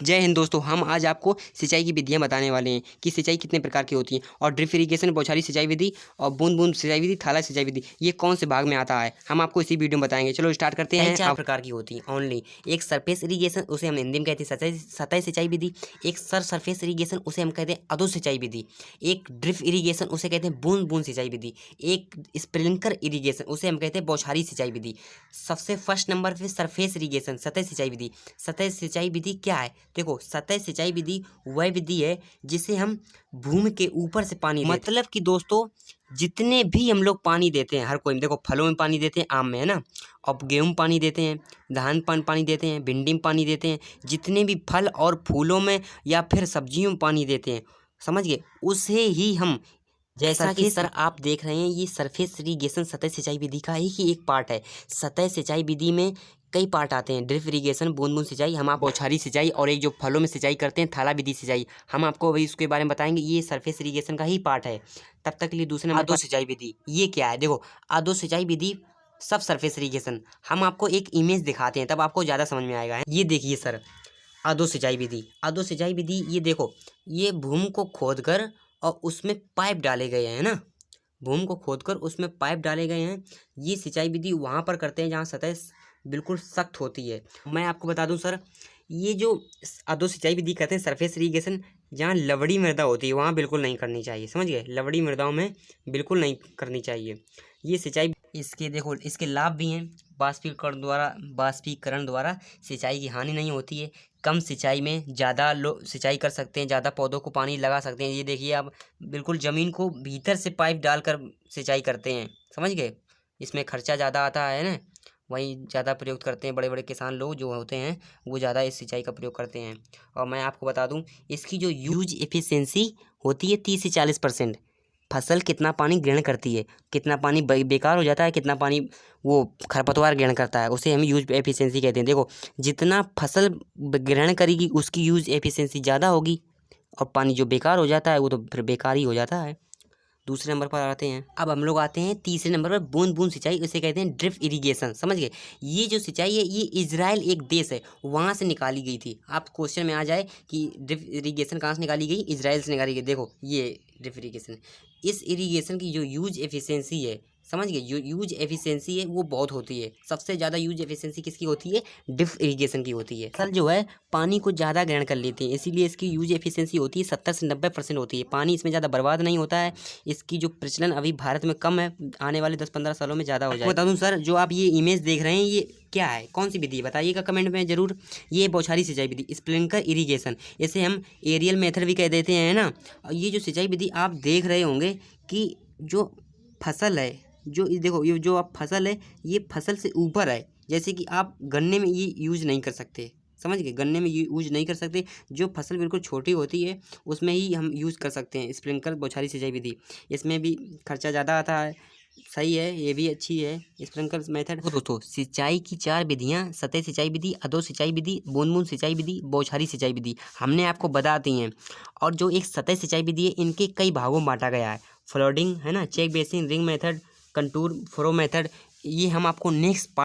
जय हिंद दोस्तों, हम आज आपको सिंचाई की विधियां बताने वाले हैं कि सिंचाई कितने प्रकार की होती है और ड्रिप इरिगेशन, बौछारी सिंचाई विधि और बूंद बूंद सिंचाई विधि, थाला सिंचाई विधि ये कौन से भाग में आता है, हम आपको इसी वीडियो में बताएंगे। चलो स्टार्ट करते हैं। चार प्रकार की होती है ओनली। एक सरफेस इरिगेशन, उसे हम हिंदी में कहते हैं सतह सिंचाई विधि। एक सरफेस इरिगेशन, उसे हम कहते हैं अधो सिंचाई विधि। एक ड्रिप इरिगेशन, उसे कहते हैं बूंद बूंद सिंचाई विधि। एक स्प्रिंकलर इरिगेशन, उसे हम कहते हैं बौछारी सिंचाई विधि। सबसे फर्स्ट नंबर पे सरफेस इरिगेशन, सतह सिंचाई विधि। सतह सिंचाई विधि क्या है? देखो, सतह सिंचाई विधि वह विधि है जिसे हम भूमि के ऊपर से पानी मतलब कि दोस्तों जितने भी हम लोग पानी देते हैं, हर कोई देखो फलों में पानी देते हैं, आम में है ना, और गेहूं में पानी देते हैं, धान पानी देते हैं, भिंडी में पानी देते हैं, जितने भी फल और फूलों में या फिर सब्जियों में पानी देते हैं, समझ गए, उसे ही हम, जैसा कि सर आप देख रहे हैं, ये सरफेस इरिगेशन सतह सिंचाई विधि का ही एक पार्ट है। सतह सिंचाई विधि में कई पार्ट आते हैं। ड्रिप इरिगेशन, बूंद बूंद सिंचाई, हम आप बौछारी सिंचाई, और एक जो फलों में सिंचाई करते हैं थाला विधि सिंचाई, हम आपको अभी उसके बारे में बताएंगे। ये सरफेस इरिगेशन का ही पार्ट है। तब तक के लिए दूसरे नंबर अधो सिंचाई विधि, ये क्या है? देखो, अधो सिंचाई विधि सब सरफेस इरिगेशन, हम आपको एक इमेज दिखाते हैं तब आपको ज़्यादा समझ में आएगा। ये देखिए सर, अधो सिंचाई विधि। अधो सिंचाई विधि ये देखो, ये भूमि को खोदकर और उसमें पाइप डाले गए हैं ना, भूमि को खोदकर उसमें पाइप डाले गए हैं। ये सिंचाई विधि वहाँ पर करते हैं जहाँ सतह बिल्कुल सख्त होती है। मैं आपको बता दूं सर, ये जो अधो सिंचाई विधि कहते हैं सरफेस इरिगेशन, जहाँ लवड़ी मृदा होती है वहाँ बिल्कुल नहीं करनी चाहिए, समझ गए? लवड़ी मृदाओं में बिल्कुल नहीं करनी चाहिए ये सिंचाई। इसके देखो, इसके लाभ भी हैं। बाष्पीकरण द्वारा सिंचाई की हानि नहीं होती है। कम सिंचाई में ज़्यादा लोग सिंचाई कर सकते हैं, ज़्यादा पौधों को पानी लगा सकते हैं। ये देखिए आप, बिल्कुल ज़मीन को भीतर से पाइप डालकर सिंचाई करते हैं, समझ गए? इसमें खर्चा ज़्यादा आता है ना, वही ज़्यादा प्रयोग करते हैं। बड़े बड़े किसान लोग जो होते हैं वो ज़्यादा इस सिंचाई का प्रयोग करते हैं। और मैं आपको बता दूं, इसकी जो यूज एफिशिएंसी होती है 30 से 40%। फसल कितना पानी ग्रहण करती है, कितना पानी बेकार हो जाता है, कितना पानी वो खरपतवार ग्रहण करता है, उसे हम यूज एफिशिएंसी कहते हैं। देखो, जितना फसल ग्रहण करेगी उसकी यूज एफिशिएंसी ज़्यादा होगी, और पानी जो बेकार हो जाता है वो तो फिर बेकार ही हो जाता है। दूसरे नंबर पर आते हैं। अब हम लोग आते हैं तीसरे नंबर पर, बूंद बूंद सिंचाई, उसे कहते हैं ड्रिप इरिगेशन, समझ गए? ये जो सिंचाई है ये इजराइल एक देश है, वहाँ से निकाली गई थी। आप क्वेश्चन में आ जाए कि ड्रिप इरिगेशन कहाँ से निकाली गई? इजराइल से निकाली गई। देखो ये ड्रिप इरिगेशन, इस इरिगेशन की जो यूज एफिशिएंसी है, समझ गए, जो यूज एफिशिएंसी है वो बहुत होती है। सबसे ज़्यादा यूज एफिशिएंसी किसकी होती है? ड्रिप इरिगेशन की होती है। फसल जो है पानी को ज़्यादा ग्रहण कर लेती है, इसीलिए इसकी यूज एफिशिएंसी होती है 70 से 90% होती है। पानी इसमें ज़्यादा बर्बाद नहीं होता है। इसकी जो प्रचलन अभी भारत में कम है, आने वाले 10-15 सालों में ज़्यादा हो जाएगा। बता दूं सर, जो आप ये इमेज देख रहे हैं ये क्या है, कौन सी विधि है, बताइएगा कमेंट में ज़रूर। ये बौछारी सिंचाई विधि, स्प्रिंकलर इरिगेशन, इसे हम एरियल मेथड भी कह देते हैं ना। और ये जो सिंचाई विधि आप देख रहे होंगे कि जो फसल है, जो देखो, ये जो आप फसल है ये फसल से ऊपर है। जैसे कि आप गन्ने में ये यूज नहीं कर सकते, समझ गए? गन्ने में ये यूज नहीं कर सकते। जो फसल बिल्कुल छोटी होती है उसमें ही हम यूज़ कर सकते हैं स्प्रिंकलर बौछारी सिंचाई विधि। इसमें भी खर्चा ज़्यादा आता है, सही है, ये भी अच्छी है स्प्रिंकलर मेथड। दोस्तों, सिंचाई की 4 विधियाँ, सतह सिंचाई विधि, अधो सिंचाई विधि, बूंद बूंद सिंचाई विधि, बौछारी सिंचाई विधि, हमने आपको बता दी हैं। और जो एक सतह सिंचाई विधि है, इनके कई भागों में बांटा गया है। फ्लोडिंग है ना, check basin, ring method, contour flow method, ये हम आपको नेक्स्ट